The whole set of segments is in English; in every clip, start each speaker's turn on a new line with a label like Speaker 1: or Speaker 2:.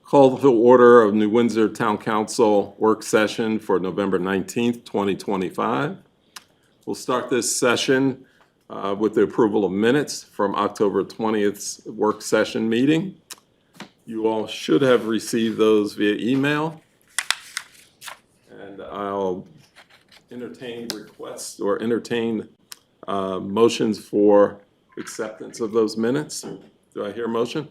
Speaker 1: Call to order of New Windsor Town Council work session for November 19th, 2025. We'll start this session with the approval of minutes from October 20th's work session meeting. You all should have received those via email. And I'll entertain requests or entertain motions for acceptance of those minutes. Do I hear a motion?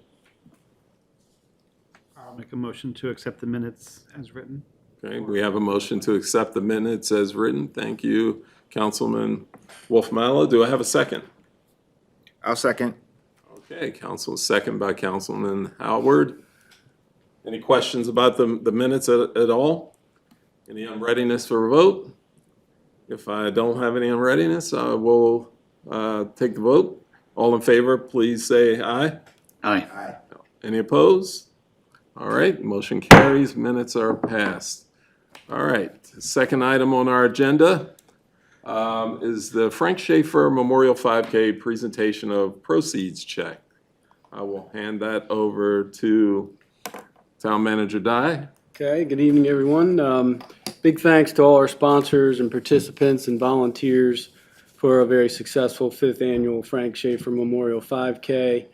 Speaker 2: I'll make a motion to accept the minutes as written.
Speaker 1: Okay, we have a motion to accept the minutes as written. Thank you, Councilman Wolfmala. Do I have a second?
Speaker 3: I'll second.
Speaker 1: Okay, second by Councilman Howard. Any questions about the minutes at all? Any unreadiness for a vote? If I don't have any unreadiness, I will take the vote. All in favor, please say aye.
Speaker 3: Aye.
Speaker 1: Any opposed? All right, motion carries, minutes are passed. All right, second item on our agenda is the Frank Schaefer Memorial 5K presentation of proceeds check. I will hand that over to Town Manager Dye.
Speaker 4: Okay, good evening, everyone. Big thanks to all our sponsors and participants and volunteers for a very successful 5th annual Frank Schaefer Memorial 5K.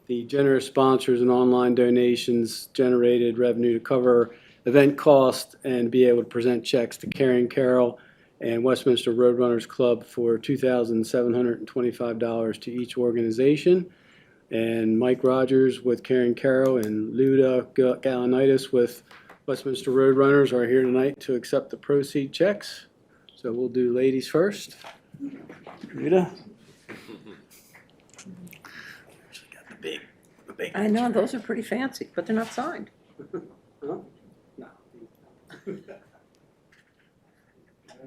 Speaker 4: The generous sponsors and online donations generated revenue to cover event costs and be able to present checks to Carroll and Westminster Roadrunners Club for $2,725 to each organization. And Mike Rogers with Carroll and Luda Galanitis with Westminster Roadrunners are here tonight to accept the proceed checks. So we'll do ladies first. Luda.
Speaker 5: I know, those are pretty fancy, but they're not signed.
Speaker 4: Huh? No.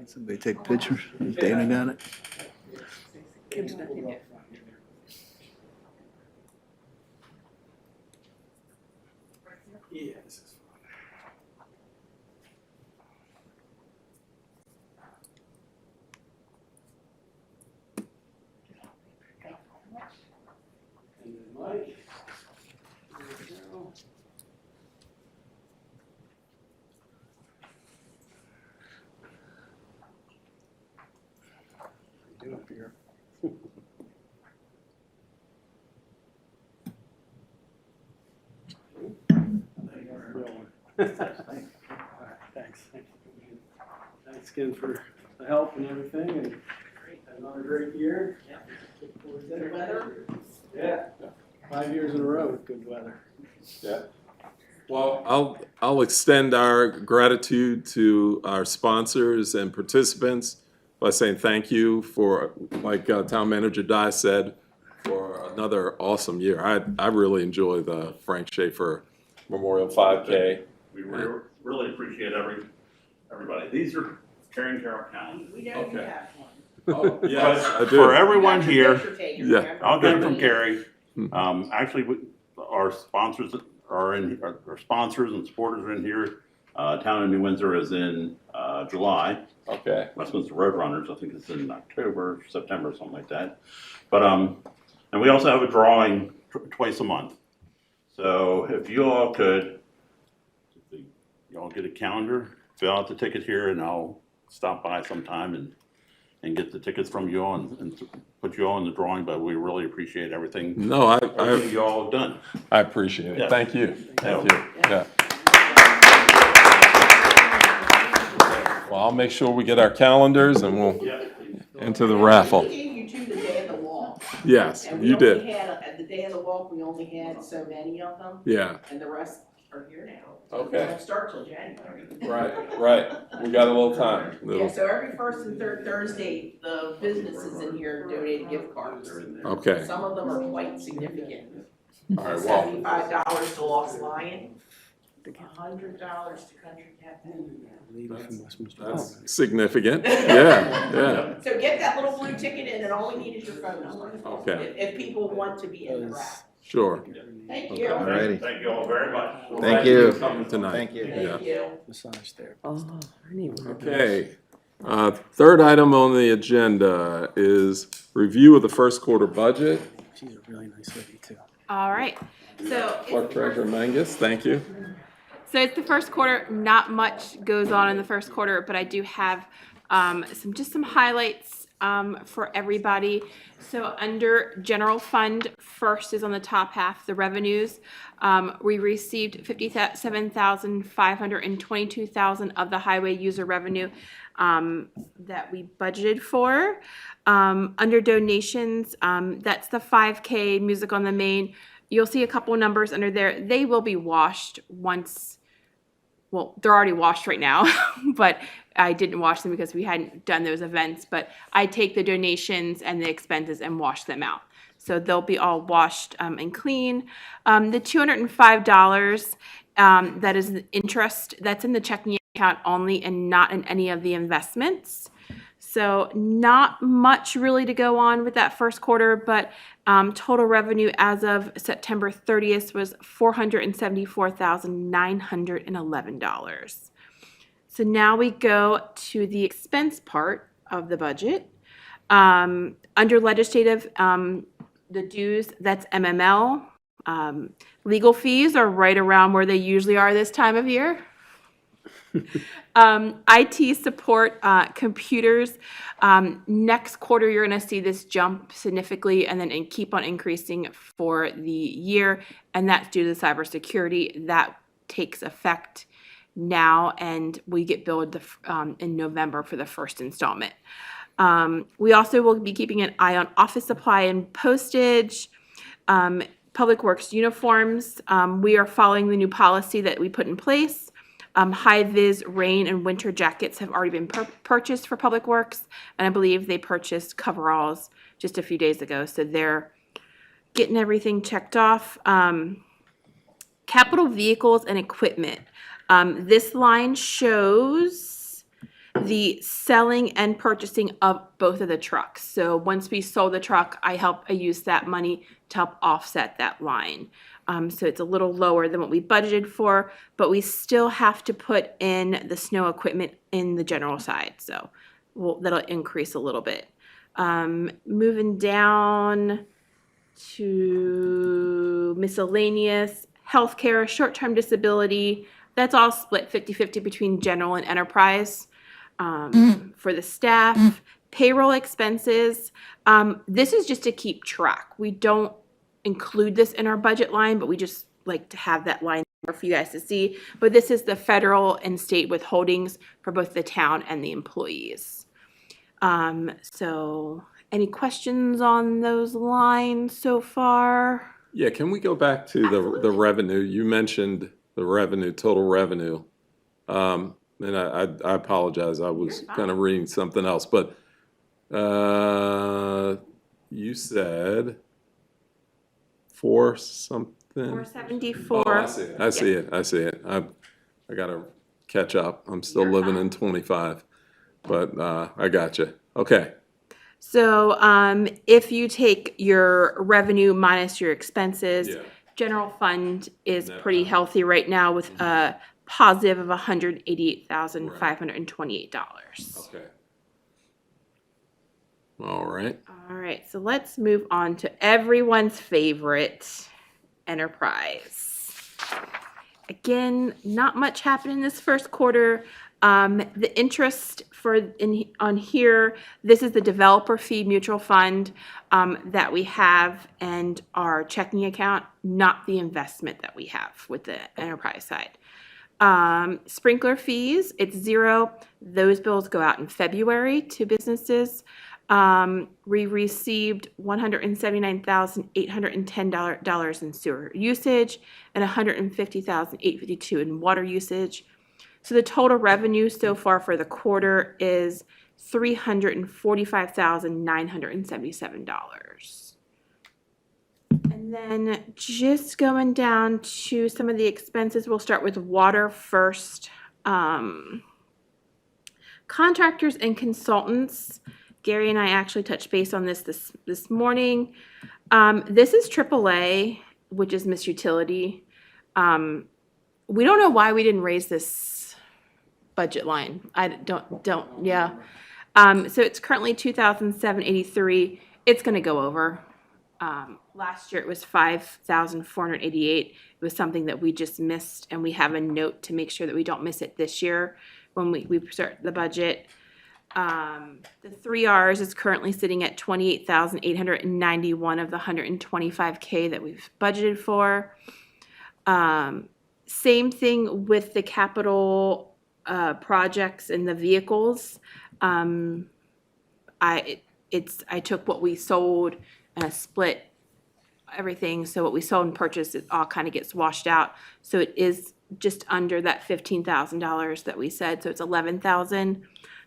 Speaker 3: Somebody take pictures. Dana got it.
Speaker 4: Yeah, this is and then Mike. There we go. What are you doing up here? All right, thanks. Thanks again for the help and everything, and another great year.
Speaker 5: Good weather.
Speaker 4: Yeah, 5 years in a row with good weather.
Speaker 1: Yeah. Well, I'll extend our gratitude to our sponsors and participants by saying thank you for, like Town Manager Dye said, for another awesome year. I really enjoy the Frank Schaefer Memorial 5K.
Speaker 6: We really appreciate everybody. These are Carroll County.
Speaker 5: We know you
Speaker 1: Okay.
Speaker 5: have one.
Speaker 1: Oh, yes, I do.
Speaker 6: For everyone
Speaker 5: You got your
Speaker 6: here,
Speaker 5: picture taken,
Speaker 1: Yeah.
Speaker 5: remember?
Speaker 6: I'll get it from Carrie. Actually, our sponsors are in, our sponsors and supporters are in here. Town of New Windsor is in July.
Speaker 1: Okay.
Speaker 6: Westminster Roadrunners, I think it's in October, September, something like that. But, and we also have a drawing twice a month. So if you all could, you all get a calendar, fill out the ticket here, and I'll stop by sometime and get the tickets from you all and put you all in the drawing, but we really appreciate everything.
Speaker 1: No,
Speaker 6: Everything you all have done.
Speaker 1: I appreciate it.
Speaker 6: Yeah.
Speaker 1: Thank you. Thank you. Yeah. Well, I'll make sure we get our calendars and we'll enter the raffle.
Speaker 5: We gave you two the day of the walk.
Speaker 1: Yes,
Speaker 5: And we
Speaker 1: you
Speaker 5: only
Speaker 1: did.
Speaker 5: had, at the day of the walk, we only had so many of them,
Speaker 1: Yeah.
Speaker 5: and the rest are here now.
Speaker 1: Okay.
Speaker 5: They don't start till January.
Speaker 1: Right. We got a little time.
Speaker 5: Yeah, so every first and third Thursday, the businesses in here donate gift cards.
Speaker 1: Okay.
Speaker 5: Some of them are quite significant.
Speaker 1: All right, well,
Speaker 5: $75 to Lost Lion, $100 to Country Cafe.
Speaker 4: Lady from Westminster.
Speaker 1: that's significant. Yeah.
Speaker 5: So get that little blue ticket in, and all we need is your phone number.
Speaker 1: Okay.
Speaker 5: If people want to be in the rack.
Speaker 1: Sure.
Speaker 5: Thank you.
Speaker 3: Alrighty.
Speaker 6: Thank you all very much.
Speaker 3: Thank you.
Speaker 1: for coming tonight.
Speaker 3: Thank you.
Speaker 1: Yeah.
Speaker 5: Thank you.
Speaker 4: Massage therapy.
Speaker 5: Oh, I need one.
Speaker 1: Okay. Third item on the agenda is review of the first quarter budget.
Speaker 4: She's a really nice lady, too.
Speaker 7: All right. So
Speaker 1: Clerk Treasurer Mangus, thank you.
Speaker 7: So it's the first quarter. Not much goes on in the first quarter, but I do have some highlights for everybody. So under general fund, first is on the top half, the revenues. We received $57,522,000 of the highway user revenue that we budgeted for. Under donations, that's the 5K Music on the Main. You'll see a couple numbers under there. They will be washed once, well, they're already washed right now, but I didn't wash them because we hadn't done those events. But I take the donations and the expenses and wash them out. So they'll be all washed and clean. The $205, that is the interest, that's in the checking account only and not in any of the investments. So not much really to go on with that first quarter, but total revenue as of September 30th was $474,911. So now we go to the expense part of the budget. Under legislative, the dues, that's MML. Legal fees are right around where they usually are this time of year. IT support, computers. Next quarter, you're going to see this jump significantly and then keep on increasing for the year. And that's due to cybersecurity. That takes effect now, and we get billed in November for the first installment. We also will be keeping an eye on office supply and postage. Public Works uniforms. We are following the new policy that we put in place. High-vis rain and winter jackets have already been purchased for Public Works, and I believe they purchased coveralls just a few days ago, so they're getting everything checked off. Capital vehicles and equipment. This line shows the selling and purchasing of both of the trucks. So once we sold the truck, I used that money to help offset that line. So it's a little lower than what we budgeted for, but we still have to put in the snow equipment in the general side. So that'll increase a little bit. Moving down to miscellaneous, healthcare, short-term disability. That's all split 50-50 between general and enterprise for the staff. Payroll expenses. This is just to keep track. We don't include this in our budget line, but we just like to have that line there for you guys to see. But this is the federal and state withholdings for both the town and the employees. So any questions on those lines so far?
Speaker 1: Yeah, can we go back to the revenue? You mentioned the revenue, total revenue. And I apologize, I was kind of reading something else, but you said 4 something?
Speaker 7: 474.
Speaker 1: Oh, I see it. I gotta catch up. I'm still living in 25, but I got you. Okay.
Speaker 7: So if you take your revenue minus your expenses,
Speaker 1: Yeah.
Speaker 7: general fund is
Speaker 1: Net.
Speaker 7: pretty healthy right now with a positive of $188,528.
Speaker 1: Okay. All right.
Speaker 7: All right, so let's move on to everyone's favorite, enterprise. Again, not much happened in this first quarter. The interest on here, this is the developer fee mutual fund that we have and our checking account, not the investment that we have with the enterprise side. Sprinkler fees, it's 0. Those bills go out in February to businesses. We received $179,810 in sewer usage and $150,852 in water usage. So the total revenue so far for the quarter is $345,977. And then just going down to some of the expenses, we'll start with water first. Contractors and consultants. Gary and I actually touched base on this morning. This is AAA, which is Miss Utility. We don't know why we didn't raise this budget line. Yeah. So it's currently $2,783. It's going to go over. Last year it was 5,488. It was something that we just missed, and we have a note to make sure that we don't miss it this year when we start the budget. The 3Rs is currently sitting at 28,891 of the 125K that we've budgeted for. Same thing with the capital projects and the vehicles. I took what we sold and I split everything. So what we sold and purchased, it all kind of gets washed out. So it is just under that $15,000 that we said. So it's 11,000.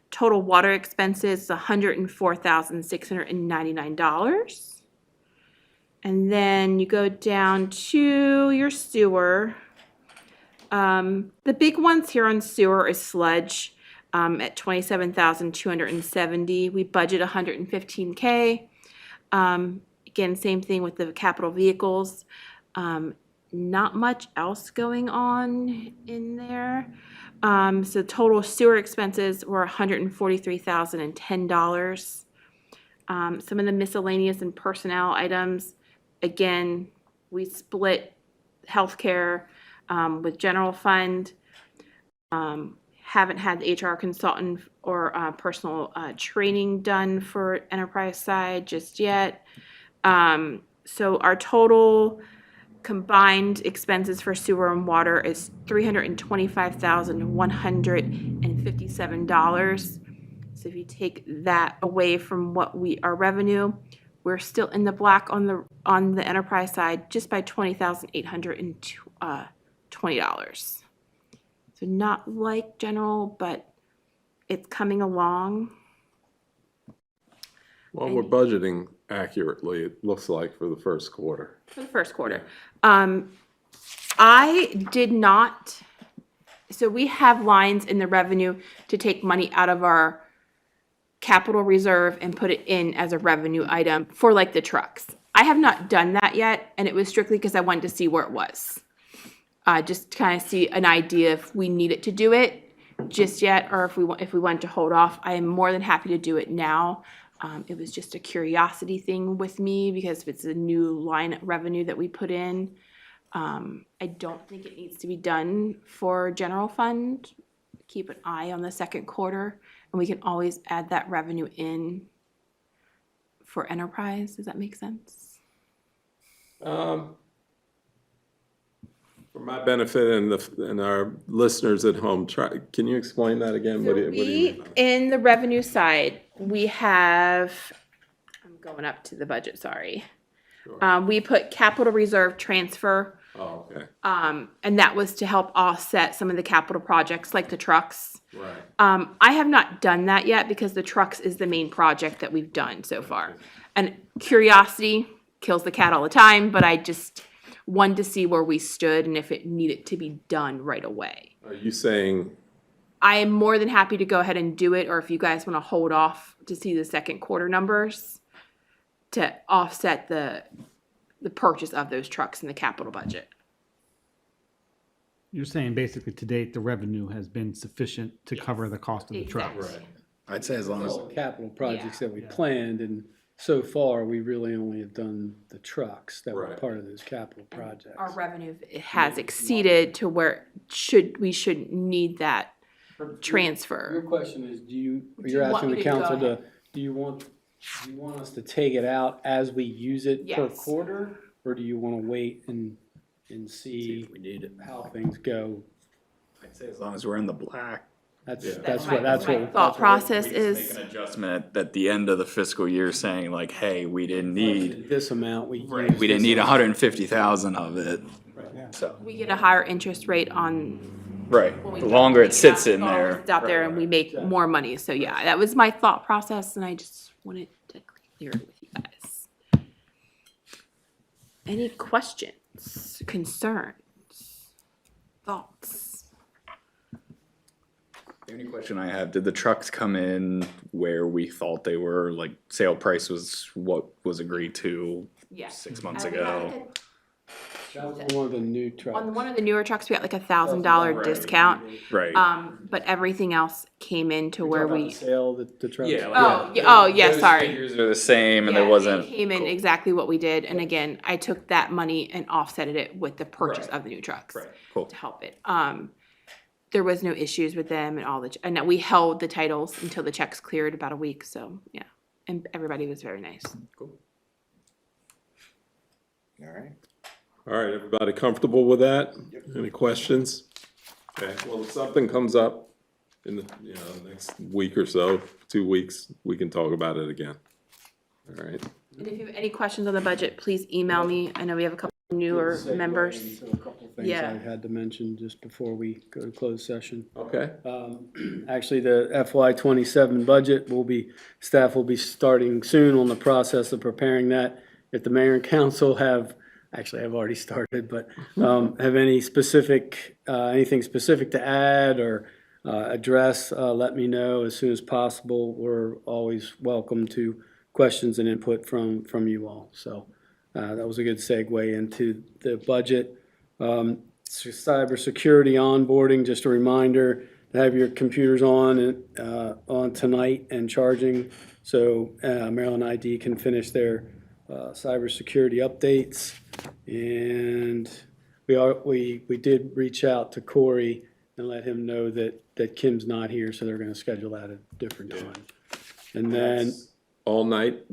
Speaker 7: Total water expenses is $104,699. And then you go down to your sewer. The big ones here on sewer is sludge at $27,270. We budget $115K. Again, same thing with the capital vehicles. Not much else going on in there. So total sewer expenses were $143,010. Some of the miscellaneous and personnel items, again, we split healthcare with general fund. Haven't had the HR consultant or personal training done for enterprise side just yet. So our total combined expenses for sewer and water is $325,157. So if you take that away from what our revenue, we're still in the black on the enterprise side just by $20,820. So not like general, but it's coming along.
Speaker 1: Well, we're budgeting accurately, it looks like, for the first quarter.
Speaker 7: For the first quarter. I did not, so we have lines in the revenue to take money out of our capital reserve and put it in as a revenue item for like the trucks. I have not done that yet, and it was strictly because I wanted to see where it was. Just to kind of see an idea if we needed to do it just yet, or if we wanted to hold off. I am more than happy to do it now. It was just a curiosity thing with me because if it's a new line of revenue that we put in, I don't think it needs to be done for general fund. Keep an eye on the second quarter, and we can always add that revenue in for enterprise. Does that make sense?
Speaker 1: For my benefit and our listeners at home, can you explain that again? What do you mean by that?
Speaker 7: In the revenue side, we have, I'm going up to the budget, sorry.
Speaker 1: Sure.
Speaker 7: We put capital reserve transfer.
Speaker 1: Oh, okay,
Speaker 7: And that was to help offset some of the capital projects like the trucks.
Speaker 1: right.
Speaker 7: I have not done that yet because the trucks is the main project that we've done so far. And curiosity kills the cat all the time, but I just wanted to see where we stood and if it needed to be done right away.
Speaker 1: Are you saying,
Speaker 7: I am more than happy to go ahead and do it, or if you guys want to hold off to see the second quarter numbers to offset the purchase of those trucks in the capital budget.
Speaker 2: You're saying basically to date, the revenue has been sufficient to cover the cost of the trucks.
Speaker 7: Exactly.
Speaker 3: I'd say as long as,
Speaker 4: Capital projects that we
Speaker 2: Yeah.
Speaker 4: planned, and so far, we really only have done the trucks that were
Speaker 1: Right.
Speaker 4: part of those capital projects.
Speaker 7: Our revenue has exceeded to where we shouldn't need that
Speaker 4: Your
Speaker 7: transfer.
Speaker 4: question is, you're
Speaker 7: you want
Speaker 4: asking
Speaker 7: me
Speaker 4: the
Speaker 7: to go
Speaker 4: council to,
Speaker 7: ahead?
Speaker 4: do you want us to take it out as we use it per
Speaker 7: Yes.
Speaker 4: quarter? Or do you want to wait and see
Speaker 3: we need it.
Speaker 4: how things go?
Speaker 3: I'd say as long as we're in the black.
Speaker 4: That's
Speaker 1: Yeah.
Speaker 4: that's
Speaker 7: my
Speaker 4: what.
Speaker 7: thought process
Speaker 8: We
Speaker 7: is.
Speaker 8: just make an adjustment at the end of the fiscal year saying like, hey, we didn't need,
Speaker 4: This amount we
Speaker 8: we
Speaker 4: used
Speaker 8: didn't
Speaker 4: this
Speaker 8: need
Speaker 4: amount.
Speaker 8: 150,000 of it, so.
Speaker 7: We get a higher interest rate on.
Speaker 8: Right,
Speaker 7: when we
Speaker 8: the longer it
Speaker 7: take
Speaker 8: sits
Speaker 7: out,
Speaker 8: in
Speaker 7: the longer
Speaker 8: there.
Speaker 7: It's out there and we make more money. So yeah, that was my thought process and I just wanted to clear it with you guys. Any questions, concerns, thoughts?
Speaker 8: The only question I have, did the trucks come in where we thought they were, like sale price was what was agreed to
Speaker 7: Yes.
Speaker 8: 6 months
Speaker 7: We
Speaker 8: ago?
Speaker 7: haven't
Speaker 4: That was on one of the new trucks.
Speaker 7: On one of the newer trucks, we got like $1,000 discount.
Speaker 8: Right.
Speaker 7: But everything else came in to where we.
Speaker 4: Sale, the trucks.
Speaker 7: Yeah, sorry.
Speaker 8: Figures are the same, and
Speaker 7: Yeah,
Speaker 8: there wasn't.
Speaker 7: It came in exactly what we did, and again, I took that money and offsetted it with the purchase of the new trucks.
Speaker 8: Right. Cool.
Speaker 7: To help it. There was no issues with them and all and we held the titles until the checks cleared about a week, so, yeah. And everybody was very nice.
Speaker 8: Cool.
Speaker 3: All right.
Speaker 1: All right, everybody comfortable with that? Any questions? Okay, well, if something comes up in the, next week or so, 2 weeks, we can talk about it again. All right,
Speaker 7: And if you have any questions on the budget, please email me. I know we have a couple newer
Speaker 4: Segue
Speaker 7: members.
Speaker 4: into a couple of things
Speaker 7: Yeah.
Speaker 4: I had to mention just before we go to closed session.
Speaker 1: okay,
Speaker 4: Actually, the FY +27 budget staff will be starting soon on the process of preparing that. If the mayor and council actually I've already started, but have anything specific to add or address, let me know as soon as possible. We're always welcome to questions and input from you all. So that was a good segue into the budget. Cybersecurity onboarding, just a reminder to have your computers on tonight and charging, so Maryland ID can finish their cybersecurity updates. And we did reach out to Corey and let him know that Kim's not here, so they're going to schedule that at a different time. And then
Speaker 1: all night?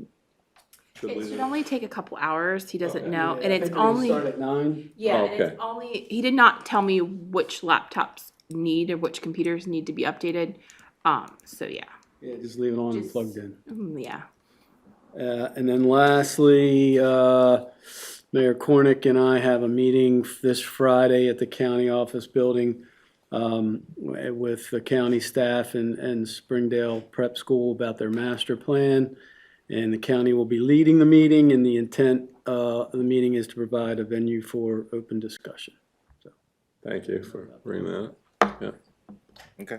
Speaker 7: It should only take a couple hours. He doesn't
Speaker 1: Okay.
Speaker 7: know,
Speaker 4: I
Speaker 7: and it's
Speaker 4: think we're gonna
Speaker 7: only.
Speaker 4: start at 9.
Speaker 7: Yeah, and
Speaker 1: Okay.
Speaker 7: it's only, he did not tell me which laptops need or which computers need to be updated. So yeah.
Speaker 4: Yeah, just leave it on and
Speaker 7: Just-
Speaker 4: plugged in.
Speaker 7: Yeah.
Speaker 4: And then lastly, Mayor Cornick and I have a meeting this Friday at the county office building with the county staff and Springdale Prep School about their master plan. And the county will be leading the meeting, and the intent of the meeting is to provide a venue for open discussion.
Speaker 1: Thank you for bringing that up. Yeah.
Speaker 3: Okay.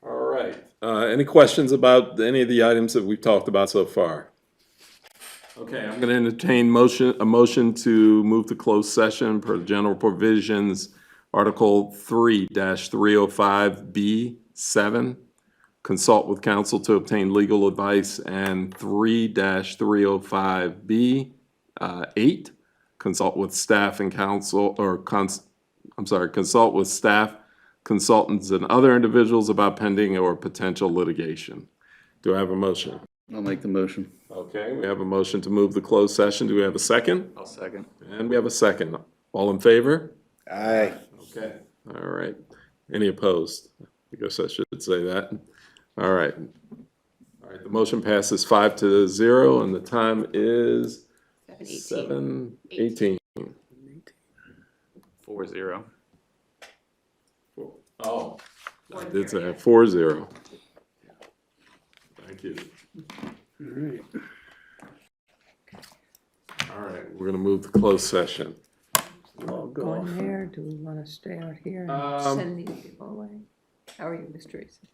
Speaker 1: All right. Any questions about any of the items that we've talked about so far? Okay, I'm going to entertain a motion to move to closed session per general provisions, Article 3-305B7, consult with counsel to obtain legal advice, and 3-305B8, consult with staff and counsel, consult with staff, consultants, and other individuals about pending or potential litigation. Do I have a motion?
Speaker 3: I'll make the motion.
Speaker 1: Okay, we have a motion to move the closed session. Do we have a second?
Speaker 8: I'll second.
Speaker 1: And we have a second. All in favor?
Speaker 3: Aye.
Speaker 1: Okay, all right. Any opposed? I guess I should say that. All right. All right, the motion passes 5-0, and the time is 7:18.
Speaker 8: 4-0.
Speaker 1: Oh, I did say 4-0. Thank you.
Speaker 4: All right.
Speaker 1: All right, we're gonna move to closed session.
Speaker 9: Going there, do we want to stay out here and send these people away? How are you, Mr. Tracy?